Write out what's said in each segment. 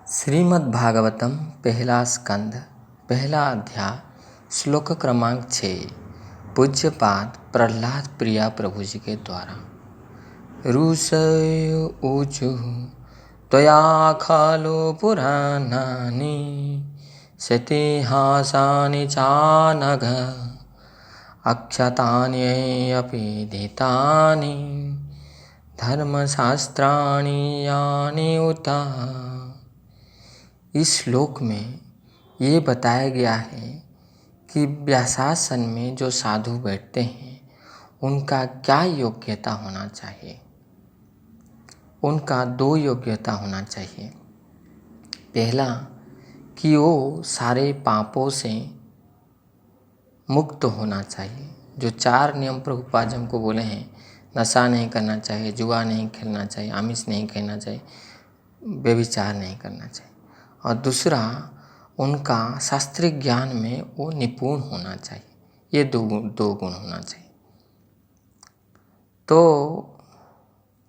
श्रीमद्भागवतम पहला स्कंद पहला अध्याय श्लोक क्रमांक 6 पूज्यपाद प्रहलाद प्रिया प्रभु जी के द्वारा। ऋषय ऊचु त्वया खलु पुराणानि शतिहासानि चानघ अक्षतान्यपि विदितानि धर्मशास्त्राणि यानि उत। इस श्लोक में ये बताया गया है कि व्यासासन में जो साधु बैठते हैं उनका क्या योग्यता होना चाहिए। उनका 2 योग्यता होना चाहिए। पहला कि वो सारे पापों से मुक्त होना चाहिए। जो 4 नियम प्रभुपाद जी हमको बोले हैं, नशा नहीं करना चाहिए, जुआ नहीं खेलना चाहिए, आमिष नहीं खाना चाहिए, व्यभिचार नहीं करना चाहिए। और दूसरा, उनका शास्त्रीय ज्ञान में वो निपुण होना चाहिए। ये दो गुण होना चाहिए। तो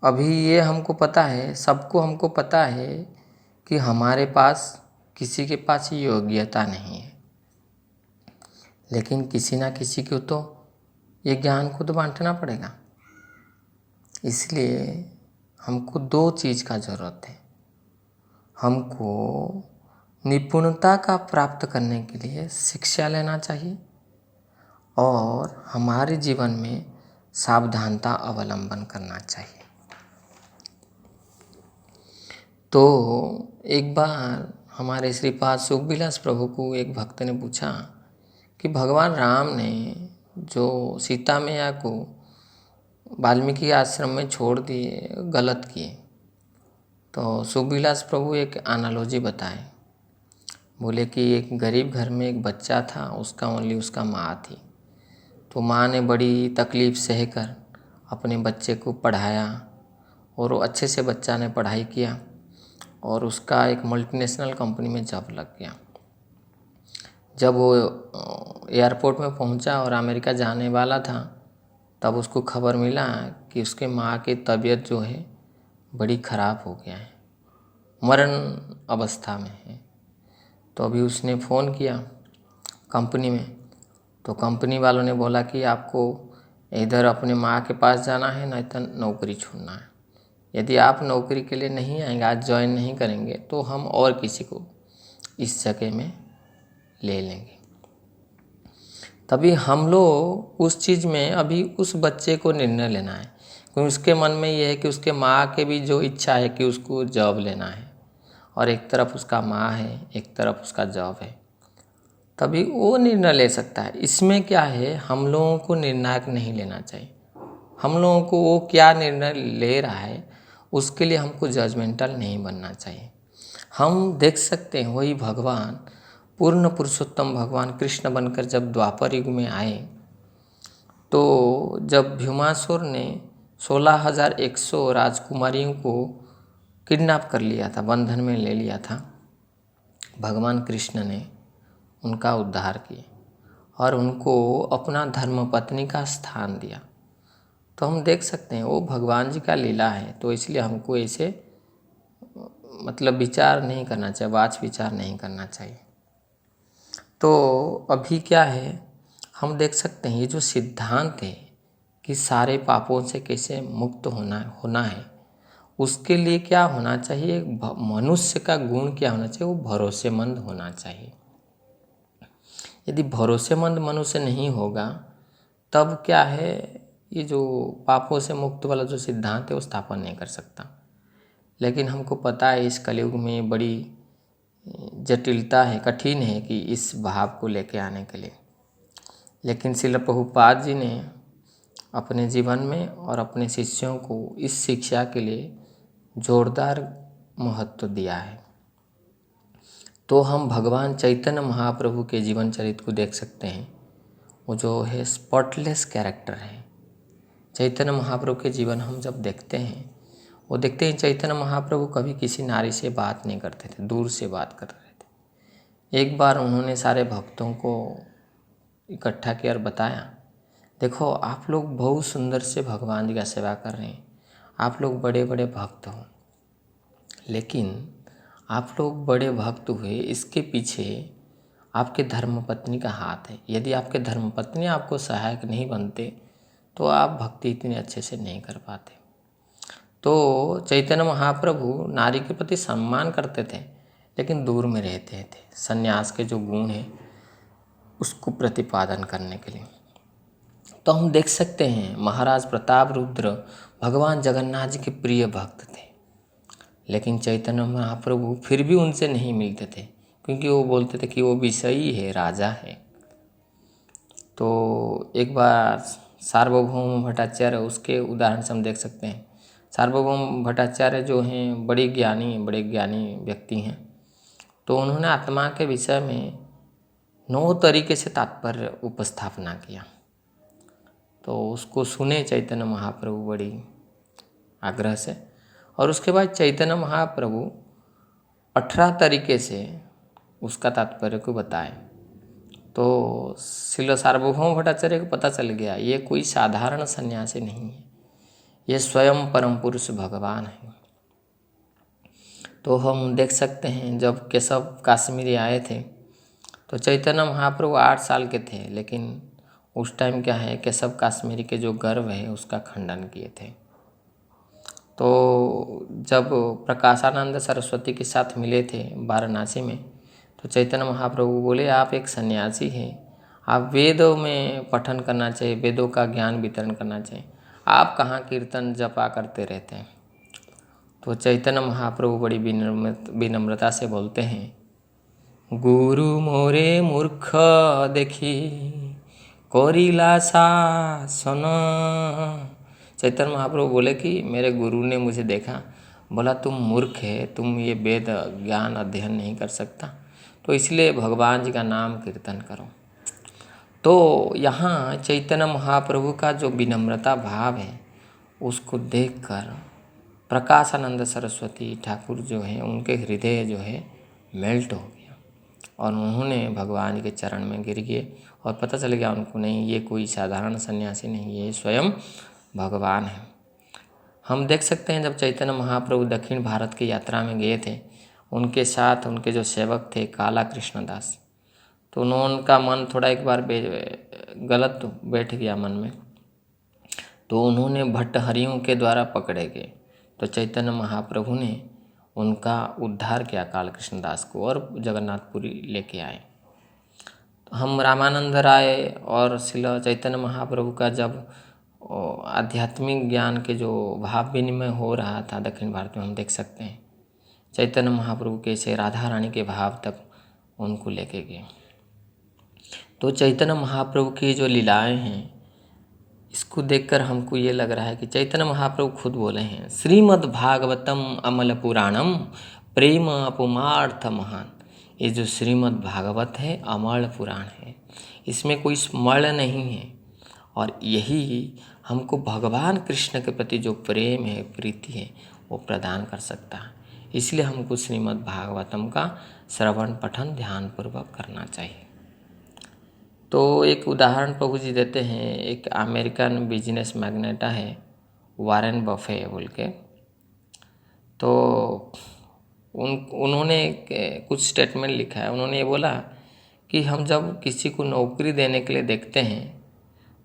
अभी ये हमको पता है, सबको हमको पता है कि हमारे पास किसी के पास ये योग्यता नहीं है, लेकिन किसी ना किसी को तो ये ज्ञान खुद बांटना पड़ेगा। इसलिए हमको 2 चीज़ का ज़रूरत है। हमको निपुणता का प्राप्त करने के लिए शिक्षा लेना चाहिए और हमारे जीवन में सावधानता अवलंबन करना चाहिए। तो एक बार हमारे श्रीपाद सुखविलास प्रभु को एक भक्त ने पूछा कि भगवान राम ने जो सीता मैया को वाल्मीकि आश्रम में छोड़ दिए, गलत किए। तो सुखविलास प्रभु एक एनालॉजी बताए। बोले कि एक गरीब घर में एक बच्चा था, उसका ओनली उसका माँ थी। तो माँ ने बड़ी तकलीफ़ सहकर अपने बच्चे को पढ़ाया और वो अच्छे से बच्चा ने पढ़ाई किया और उसका एक मल्टीनेशनल कंपनी में जॉब लग गया। जब वो एयरपोर्ट में पहुंचा और अमेरिका जाने वाला था, तब उसको खबर मिला कि उसके माँ की तबीयत जो है बड़ी ख़राब हो गया है, मरण अवस्था में है। तो अभी उसने फ़ोन किया कंपनी में, तो कंपनी वालों ने बोला कि आपको इधर अपने माँ के पास जाना है, नहीं तो नौकरी छोड़ना है। यदि आप नौकरी के लिए नहीं आएंगे, आज ज्वाइन नहीं करेंगे, तो हम और किसी को इस जगह में ले लेंगे। तभी हम लोग उस चीज़ में अभी उस बच्चे को निर्णय लेना है, क्योंकि उसके मन में ये है कि उसके माँ के भी जो इच्छा है कि उसको जॉब लेना है, और एक तरफ उसका माँ है, एक तरफ उसका जॉब है। तभी वो निर्णय ले सकता है। इसमें क्या है, हम लोगों को निर्णायक नहीं लेना चाहिए। हम लोगों को वो क्या निर्णय ले रहा है उसके लिए हमको जजमेंटल नहीं बनना चाहिए। हम देख सकते हैं वही भगवान, पूर्ण पुरुषोत्तम भगवान कृष्ण बनकर जब द्वापर युग में आए, तो जब भीमासुर ने 16,100 राजकुमारियों को किडनैप कर लिया था, बंधन में ले लिया था, भगवान कृष्ण ने उनका उद्धार किया और उनको अपना धर्मपत्नी का स्थान दिया। तो हम देख सकते हैं वो भगवान जी का लीला है। तो इसलिए हमको ऐसे विचार नहीं करना चाहिए, वाच विचार नहीं करना चाहिए। तो अभी क्या है, हम देख सकते हैं ये जो सिद्धांत है कि सारे पापों से कैसे मुक्त होना है, उसके लिए क्या होना चाहिए, मनुष्य का गुण क्या होना चाहिए, वो भरोसेमंद होना चाहिए। यदि भरोसेमंद मनुष्य नहीं होगा, तब क्या है, ये जो पापों से मुक्त वाला जो सिद्धांत है वो स्थापन नहीं कर सकता। लेकिन हमको पता है इस कलयुग में बड़ी जटिलता है, कठिन है कि इस भाव को लेके आने के लिए। लेकिन श्रील प्रभुपाद जी ने अपने जीवन में और अपने शिष्यों को इस शिक्षा के लिए जोरदार महत्व दिया है। तो हम भगवान चैतन्य महाप्रभु के जीवन चरित्र को देख सकते हैं। वो जो है स्पॉटलेस कैरेक्टर है। चैतन्य महाप्रभु के जीवन हम जब देखते हैं, वो देखते हैं चैतन्य महाप्रभु कभी किसी नारी से बात नहीं करते थे, दूर से बात कर रहे थे। एक बार उन्होंने सारे भक्तों को इकट्ठा किया और बताया, देखो आप लोग बहुत सुंदर से भगवान जी का सेवा कर रहे हैं, आप लोग बड़े बड़े भक्त हो, लेकिन आप लोग बड़े भक्त हुए, इसके पीछे आपके धर्मपत्नी का हाथ है। यदि आपके धर्मपत्नी आपको सहायक नहीं बनते तो आप भक्ति इतने अच्छे से नहीं कर पाते। तो चैतन्य महाप्रभु नारी के प्रति सम्मान करते थे, लेकिन दूर में रहते थे सन्यास के जो गुण हैं उसको प्रतिपादन करने के लिए। तो हम देख सकते हैं महाराज प्रताप रुद्र भगवान जगन्नाथ जी के प्रिय भक्त थे, लेकिन चैतन्य महाप्रभु फिर भी उनसे नहीं मिलते थे, क्योंकि वो बोलते थे कि वो विषयी है, राजा है। तो एक बार सार्वभौम भट्टाचार्य, उसके उदाहरण से हम देख सकते हैं। सार्वभौम भट्टाचार्य जो हैं बड़े ज्ञानी व्यक्ति हैं। तो उन्होंने आत्मा के विषय में 9 तरीके से तात्पर्य उपस्थापना किया। तो उसको सुने चैतन्य महाप्रभु बड़ी आग्रह से, और उसके बाद चैतन्य महाप्रभु 18 तरीके से उसका तात्पर्य को बताए। तो श्रील सार्वभौम भट्टाचार्य को पता चल गया ये कोई साधारण सन्यासी नहीं है, ये स्वयं परम पुरुष भगवान है। तो हम देख सकते हैं जब केशव काश्मीरी आए थे तो चैतन्य महाप्रभु 8 साल के थे, लेकिन उस टाइम क्या है, केशव काश्मीरी के जो गर्व है उसका खंडन किए थे। तो जब प्रकाशानंद सरस्वती के साथ मिले थे वाराणसी में, तो चैतन्य महाप्रभु बोले आप एक सन्यासी हैं, आप वेदों में पठन करना चाहिए, वेदों का ज्ञान वितरण करना चाहिए, आप कहाँ कीर्तन जपा करते रहते हैं। तो चैतन्य महाप्रभु बड़ी विनम्रता से बोलते हैं, गुरु मोरे मूर्ख देखी कोरिला शासन। चैतन्य महाप्रभु बोले कि मेरे गुरु ने मुझे देखा, बोला तुम मूर्ख है, तुम ये वेद ज्ञान अध्ययन नहीं कर सकता, तो इसलिए भगवान जी का नाम कीर्तन करो। तो यहाँ चैतन्य महाप्रभु का जो विनम्रता भाव है उसको देखकर प्रकाशानंद सरस्वती ठाकुर जो है उनके हृदय जो है मेल्ट हो गया, और उन्होंने भगवान के चरण में गिर गए, और पता चल गया उनको नहीं ये कोई साधारण सन्यासी नहीं, ये स्वयं भगवान है। हम देख सकते हैं जब चैतन्य महाप्रभु दक्षिण भारत की यात्रा में गए थे, उनके साथ उनके जो सेवक थे काला कृष्णदास, तो उनका मन थोड़ा एक बार गलत बैठ गया मन में, तो उन्होंने भट्टहरियों के द्वारा पकड़े गए। तो चैतन्य महाप्रभु ने उनका उद्धार किया काल कृष्णदास को, और जगन्नाथपुरी लेके आए। तो हम रामानंद राय और श्रील चैतन्य महाप्रभु का जब आध्यात्मिक ज्ञान के जो भाव विनिमय हो रहा था दक्षिण भारत में, हम देख सकते हैं चैतन्य महाप्रभु कैसे राधा रानी के भाव तक उनको लेके गए। तो चैतन्य महाप्रभु की जो लीलाएं हैं इसको देखकर हमको ये लग रहा है कि चैतन्य महाप्रभु खुद बोले हैं, श्रीमद् भागवतम अमल पुराणम प्रेम अपमार्थ महान। ये जो श्रीमद् भागवत है अमल पुराण है, इसमें कोई स्मरण नहीं है, और यही हमको भगवान कृष्ण के प्रति जो प्रेम है, प्रीति है, वो प्रदान कर सकता है। इसलिए हमको श्रीमद् भागवतम का श्रवण पठन ध्यानपूर्वक करना चाहिए। तो एक उदाहरण प्रभु जी देते हैं, एक अमेरिकन बिजनेस मैग्नेटा है वारेन बफे बोल के। तो उन्होंने कुछ स्टेटमेंट लिखा है। उन्होंने ये बोला कि हम जब किसी को नौकरी देने के लिए देखते हैं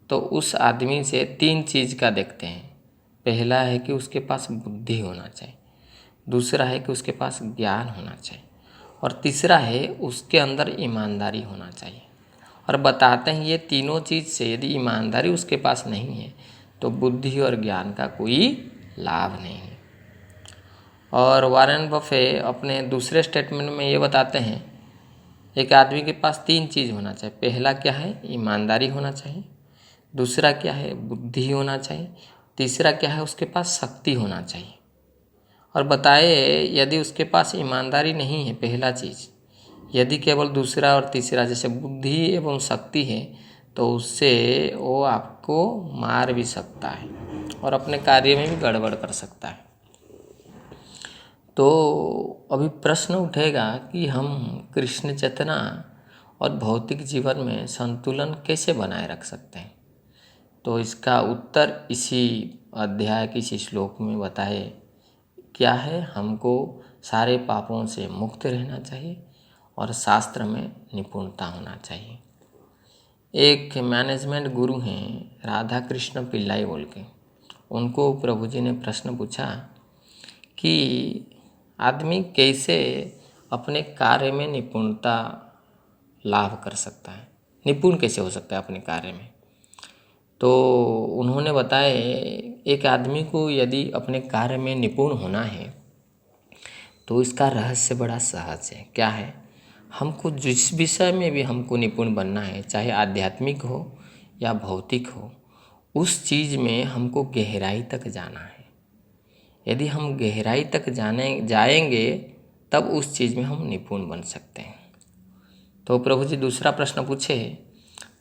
तो उस आदमी से 3 चीज़ का देखते हैं। पहला है कि उसके पास बुद्धि होना चाहिए, दूसरा है कि उसके पास ज्ञान होना चाहिए, और तीसरा है उसके अंदर ईमानदारी होना चाहिए। और बताते हैं ये तीनों चीज़ से यदि ईमानदारी उसके पास नहीं है तो बुद्धि और ज्ञान का कोई लाभ नहीं है। और वारेन बफे अपने दूसरे स्टेटमेंट में ये बताते हैं, एक आदमी के पास 3 चीज़ होना चाहिए। पहला क्या है, ईमानदारी होना चाहिए, दूसरा क्या है, बुद्धि होना चाहिए, तीसरा क्या है, उसके पास शक्ति होना चाहिए। और बताए यदि उसके पास ईमानदारी नहीं है, पहला चीज़, यदि केवल दूसरा और तीसरा जैसे बुद्धि एवं शक्ति है, तो उससे वो आपको मार भी सकता है और अपने कार्य में भी गड़बड़ कर सकता है। तो अभी प्रश्न उठेगा कि हम कृष्ण चेतना और भौतिक जीवन में संतुलन कैसे बनाए रख सकते हैं। तो इसका उत्तर इसी अध्याय के इसी श्लोक में बताए क्या है। हमको सारे पापों से मुक्त रहना चाहिए और शास्त्र में निपुणता होना चाहिए। एक मैनेजमेंट गुरु हैं राधा कृष्ण पिल्लाई बोल के, उनको प्रभु जी ने प्रश्न पूछा कि आदमी कैसे अपने कार्य में निपुणता लाभ कर सकता है, निपुण कैसे हो सकता है अपने कार्य में। तो उन्होंने बताया एक आदमी को यदि अपने कार्य में निपुण होना है तो इसका रहस्य बड़ा सहज है। क्या है? हमको जिस विषय में भी हमको निपुण बनना है, चाहे आध्यात्मिक हो या भौतिक हो, उस चीज़ में हमको गहराई तक जाना है। यदि हम गहराई तक जाएंगे तब उस चीज़ में हम निपुण बन सकते हैं। तो प्रभु जी दूसरा प्रश्न पूछे,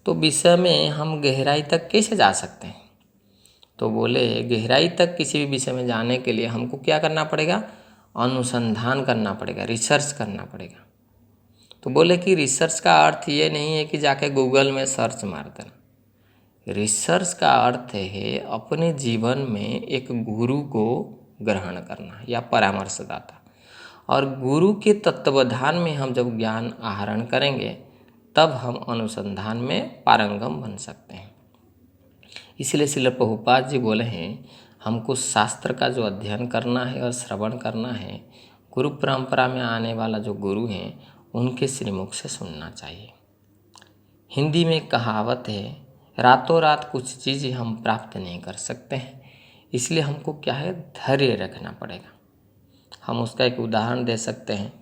तो विषय में हम गहराई तक कैसे जा सकते हैं? तो बोले गहराई तक किसी भी विषय में जाने के लिए हमको क्या करना पड़ेगा? अनुसंधान करना पड़ेगा, रिसर्च करना पड़ेगा। तो बोले कि रिसर्च का अर्थ ये नहीं है कि जाके गूगल में सर्च मार देना। रिसर्च का अर्थ है अपने जीवन में एक गुरु को ग्रहण करना या परामर्शदाता, और गुरु के तत्वावधान में हम जब ज्ञान आहरण करेंगे तब हम अनुसंधान में पारंगम बन सकते हैं। इसलिए श्रील प्रभुपाद जी बोले हैं हमको शास्त्र का जो अध्ययन करना है और श्रवण करना है, गुरु परंपरा में आने वाला जो गुरु हैं उनके श्रीमुख से सुनना चाहिए। हिंदी में कहावत है, रातों रात कुछ चीज़ हम प्राप्त नहीं कर सकते हैं, इसलिए हमको क्या है, धैर्य रखना पड़ेगा। हम उसका एक उदाहरण दे सकते हैं।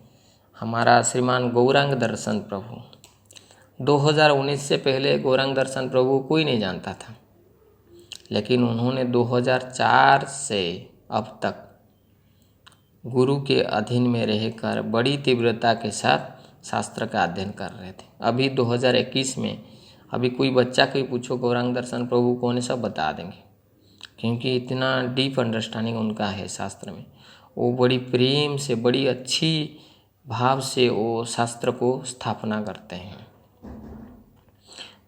हमारा श्रीमान गौरांग दर्शन प्रभु, 2019 से पहले गौरांग दर्शन प्रभु कोई नहीं जानता था, लेकिन उन्होंने 2004 से अब तक गुरु के अधीन में रहकर बड़ी तीव्रता के साथ शास्त्र का अध्ययन कर रहे थे। अभी 2021 में अभी कोई बच्चा कोई पूछो गौरांग दर्शन प्रभु कौन है, सब बता देंगे, क्योंकि इतना डीप अंडरस्टैंडिंग उनका है शास्त्र में। वो बड़ी प्रेम से, बड़ी अच्छी भाव से वो शास्त्र को स्थापना करते हैं।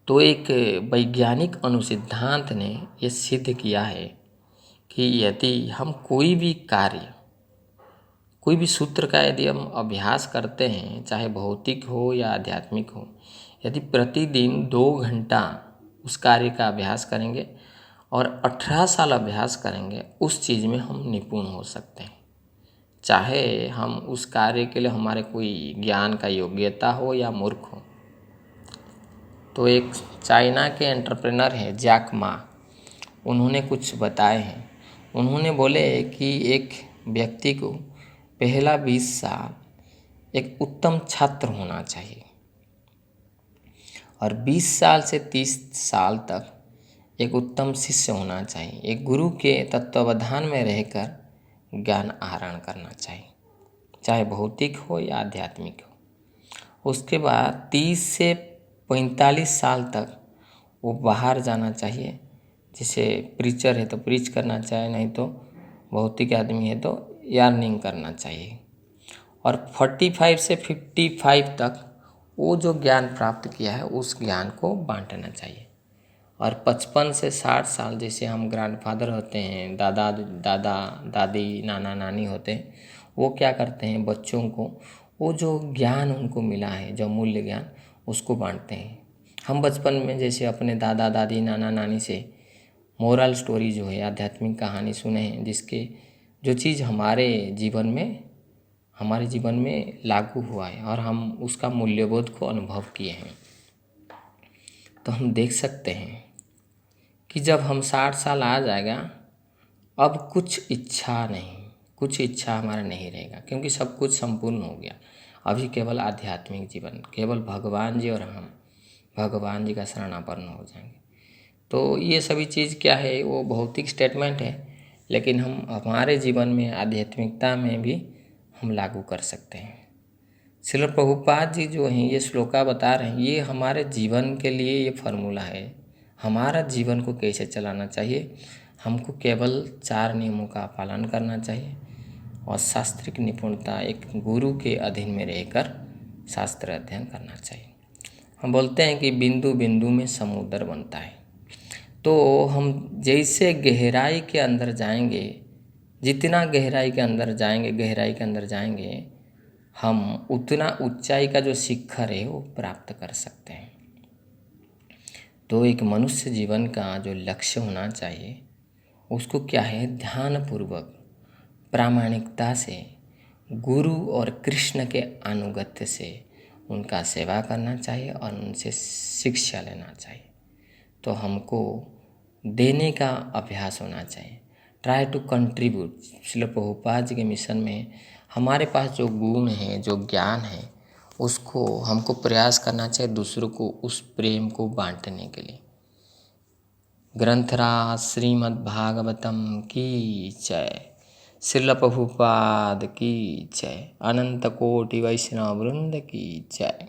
तो एक वैज्ञानिक अनुसिद्धांत ने ये सिद्ध किया है कि यदि हम कोई भी कार्य, कोई भी सूत्र का यदि हम अभ्यास करते हैं, चाहे भौतिक हो या आध्यात्मिक हो, यदि प्रतिदिन 2 घंटा उस कार्य का अभ्यास करेंगे और 18 साल अभ्यास करेंगे, उस चीज़ में हम निपुण हो सकते हैं। चाहे हम उस कार्य के लिए हमारे कोई ज्ञान का योग्यता हो या मूर्ख हो। तो एक चाइना के एंटरप्रेनर हैं जैक मा, उन्होंने कुछ बताए हैं। उन्होंने बोले कि एक व्यक्ति को पहला 20 साल एक उत्तम छात्र होना चाहिए और 20 साल से 30 साल तक एक उत्तम शिष्य होना चाहिए। एक गुरु के तत्वावधान में रहकर ज्ञान आहरण करना चाहिए, चाहे भौतिक हो या आध्यात्मिक हो। उसके बाद 30 से 45 साल तक वो बाहर जाना चाहिए, जैसे प्रीचर है तो प्रीच करना चाहिए, नहीं तो भौतिक आदमी है तो अर्निंग करना चाहिए। और 45 से 55 तक वो जो ज्ञान प्राप्त किया है उस ज्ञान को बांटना चाहिए। और 55 से 60 साल जैसे हम ग्रैंडफादर होते हैं, दादा दादी नाना नानी होते हैं, वो क्या करते हैं, बच्चों को वो जो ज्ञान उनको मिला है, जो मूल्य ज्ञान, उसको बांटते हैं। हम बचपन में जैसे अपने दादा दादी नाना नानी से मोरल स्टोरी जो है, आध्यात्मिक कहानी सुने हैं, जिसके जो चीज़ हमारे जीवन में लागू हुआ है और हम उसका मूल्यबोध को अनुभव किए हैं। तो हम देख सकते हैं कि जब हम 60 साल आ जाएगा, अब कुछ इच्छा हमारा नहीं रहेगा, क्योंकि सब कुछ संपूर्ण हो गया। अभी केवल आध्यात्मिक जीवन, केवल भगवान जी और हम भगवान जी का शरणापन्न हो जाएंगे। तो ये सभी चीज़ क्या है, वो भौतिक स्टेटमेंट है, लेकिन हम हमारे जीवन में आध्यात्मिकता में भी हम लागू कर सकते हैं। श्रील प्रभुपाद जी जो हैं ये श्लोका बता रहे हैं, ये हमारे जीवन के लिए ये फार्मूला है, हमारा जीवन को कैसे चलाना चाहिए। हमको केवल 4 नियमों का पालन करना चाहिए और शास्त्रिक निपुणता, एक गुरु के अधीन में रहकर शास्त्र अध्ययन करना चाहिए। हम बोलते हैं कि बिंदु बिंदु में समुद्र बनता है। तो हम जैसे गहराई के अंदर जाएंगे, जितना गहराई के अंदर जाएंगे हम उतना ऊंचाई का जो शिखर है वो प्राप्त कर सकते हैं। तो एक मनुष्य जीवन का जो लक्ष्य होना चाहिए उसको क्या है, ध्यानपूर्वक प्रामाणिकता से गुरु और कृष्ण के अनुगत्य से उनका सेवा करना चाहिए और उनसे शिक्षा लेना चाहिए। तो हमको देने का अभ्यास होना चाहिए, try to contribute. Srila Prabhupada ji के मिशन में हमारे पास जो गुण है, जो ज्ञान है, उसको हमको प्रयास करना चाहिए दूसरों को उस प्रेम को बांटने के लिए। ग्रंथराज श्रीमद् भागवतम की जय। श्रील प्रभुपाद की जय। अनंत कोटि वैष्णव वृंद की जय।